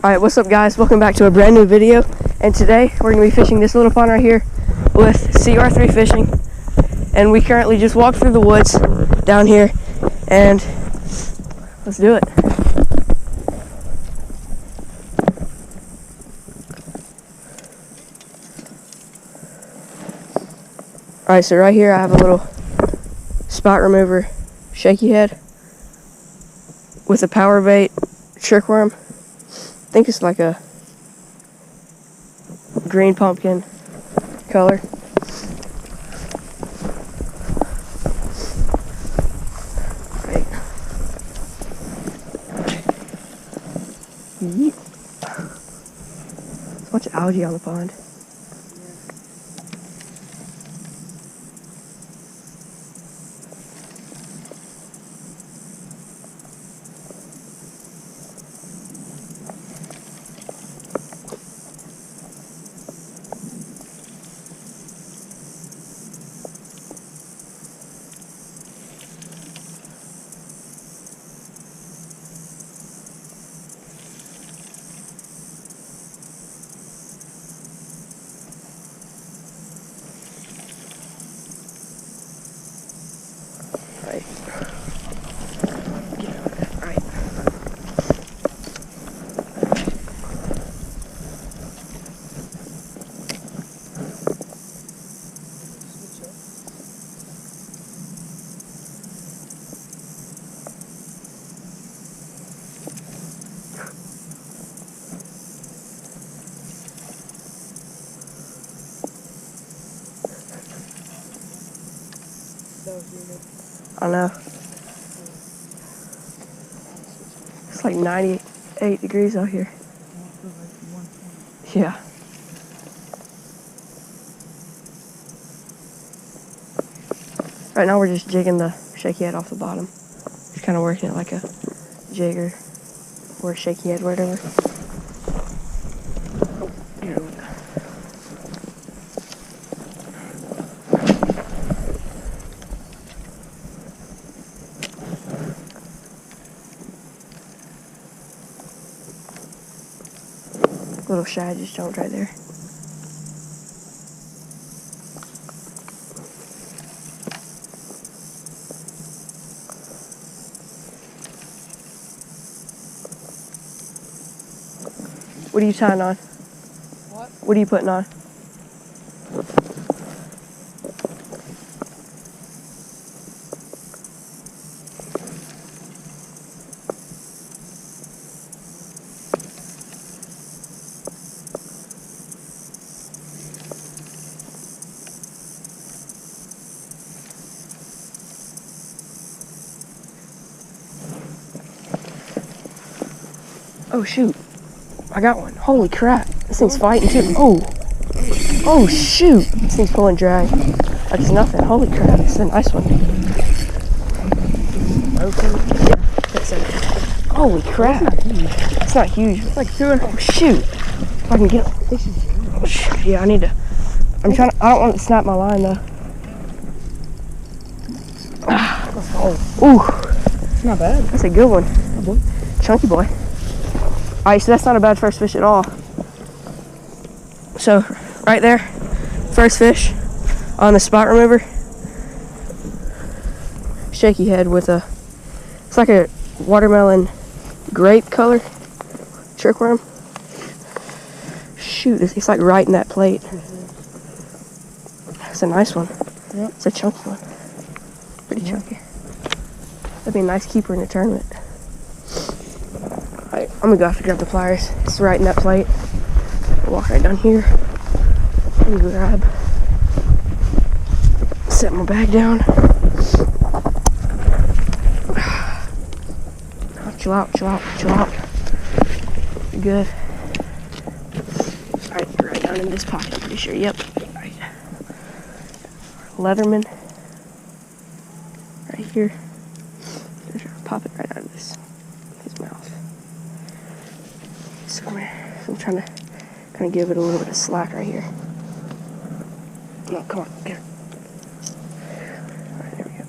Alright, what's up guys? Welcome back to a brand new video. And today we're going to be fishing this little pond right here with CR3 Fishing. And we currently just walked through the woods down here and let's do it. Alright, so right here I have a little spot remover shaky head with a power bait trick worm. I think it's like a green pumpkin color. Right. Yeet. There's a bunch of algae on the pond. I know. It's like 98 degrees out here. Yeah. Right now we're just jigging the shaky head off the bottom. Just kind of working it like a jigger or a shaky head, whatever. Little shad just jumped right there. What are you tying on? What? What are you putting on? Oh shoot, I got one. Holy crap, this thing's fighting too. Oh shoot, this thing's pulling drag. That's nothing, holy crap, this is a nice one. Holy crap, it's not huge. It's like oh shoot, if I can get it. Yeah, I need to, I don't want to snap my line though. Ooh, It's not bad. that's a good one. Oh, boy. Chunky boy. Alright, so that's not a bad first fish at all. So, right there, first fish on the spot remover. Shaky head with a, it's like a watermelon grape color trick worm. Shoot, it's like right in that plate. It's a nice one. Yep. It's a chunky one. Pretty chunky. That'd be a nice keeper in the tournament. Alright, I'm gonna go have to grab the pliers. It's right in that plate. Walk right down here. And grab. Set my bag down. Chill out, chill out, chill out. You're good. Alright, right down in this pocket, I'm pretty sure. Yep. Alright. Leatherman. Right here. Pop it right out of his mouth. So I'm trying to kind of give it a little bit of slack right here. No, come on, get it. Alright, there we go.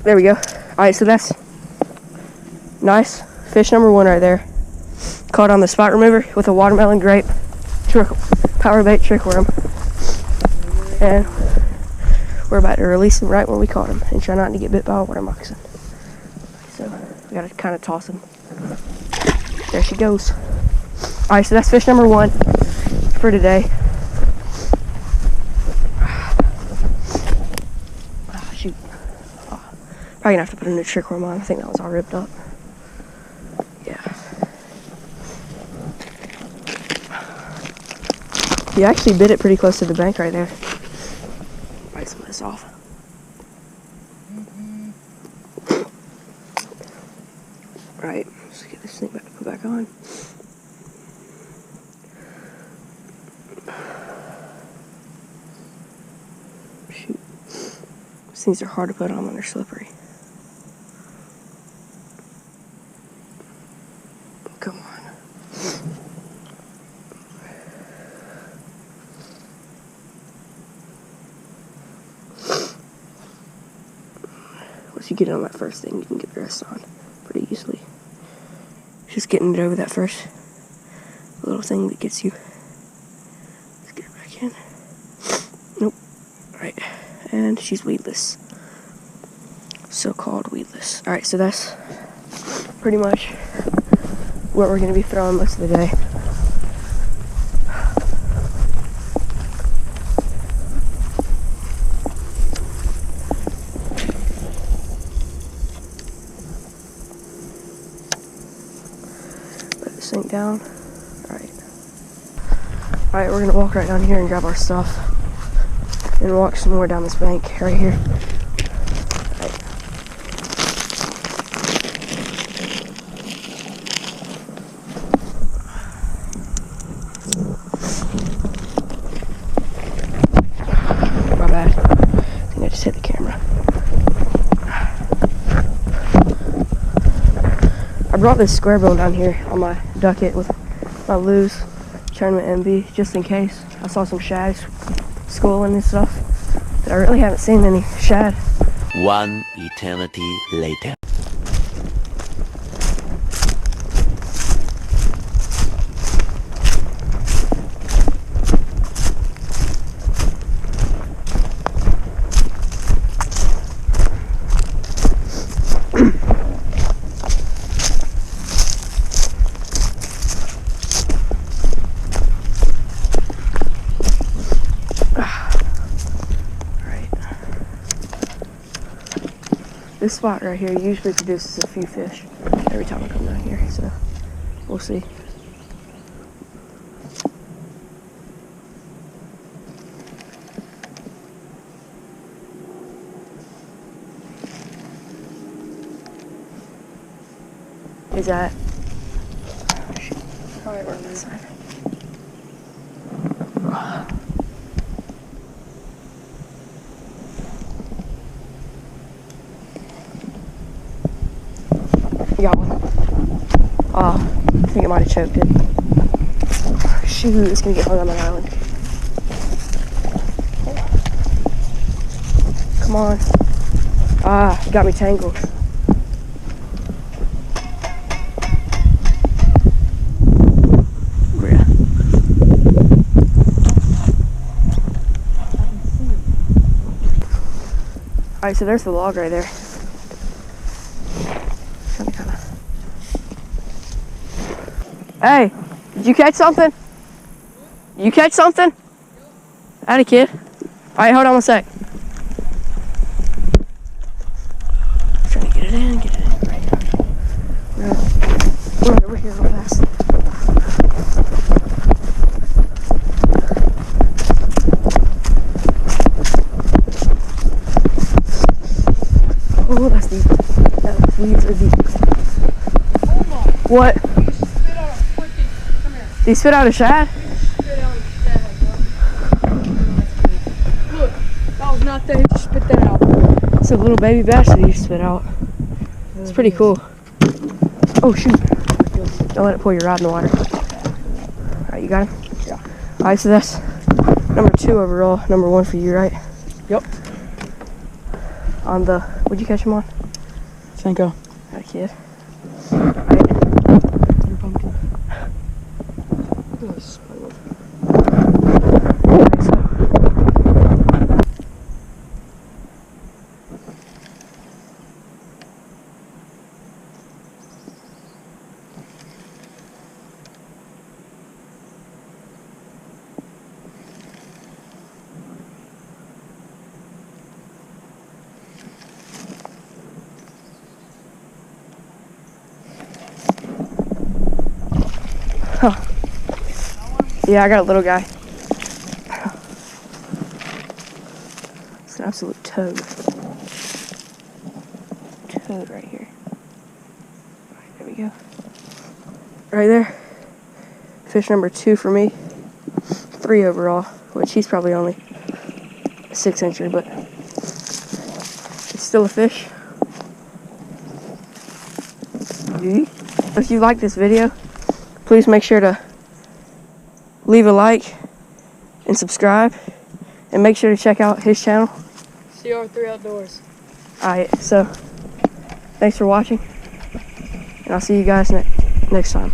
There we go. Alright, so that's nice. fish number 1 right there. Caught on the spot remover with a watermelon grape power bait trick worm. And we're about to release him right where we caught him and try not to get bit by a water moccasin. So we gotta kind of toss him. There she goes. All right, so that's fish number 1 for today. Oh, shoot. Oh, probably gonna have to put a new trick worm on. I think that was all ripped up. Yeah. You actually bit it pretty close to the bank right there. Bite some of this off. All right, let's get this thing put back on. Shoot. These things are hard to put on when they're slippery. Come on. Once you get on that first thing, you can get the rest on pretty easily. Just getting it over that first little thing that gets you. Let's get it back in. Nope. Alright. And she's weedless. So-called weedless. Alright, so that's pretty much what we're going to be throwing most of the day. Sink down. Alright, we're gonna walk right down here and grab our stuff and walk some more down this bank right here. Alright. My bad. I think I just hit the camera. I brought this square bill down here on my ducket with my Lew's Tournament MB just in case. I saw some shad schooling and stuff, but I really haven't seen any shad. One eternity later. This spot right here usually produces a few fish every time I come down here, so we'll see. Is that? Shoot. Alright, we're on this side. You got one. Oh, I think it might have choked it. Shoot, it's gonna get hung on my island. Come on. Ah, it got me tangled. Alright, so there's the log right there. Hey, did you catch something? You catch something? Howdy, kid. Alright, hold on one sec. I'm trying to get it in, Right. We're right over here real fast. Oh, that's deep. Those weeds are deep. What? Did he spit out a shad? Look, that was not there. He just spit that out. It's a little baby bass that he spit out. It's pretty cool. Oh, shoot. Don't let it pull your rod in the water. Alright, you got him? Yeah. Alright, so that's number 2 overall. Number 1 for you, right? Yep. On the, what'd you catch him on? Senko. That kid. Alright. Yeah, I got a little guy. It's an absolute toad. Toad right here. There we go. Right there. Fish number 2 for me. 3 overall, which he's probably only a 6-incher, but it's still a fish. If you like this video, please make sure to leave a like and subscribe, and make sure to check out his channel. CR3 Outdoors. Alright, so thanks for watching, and I'll see you guys next time.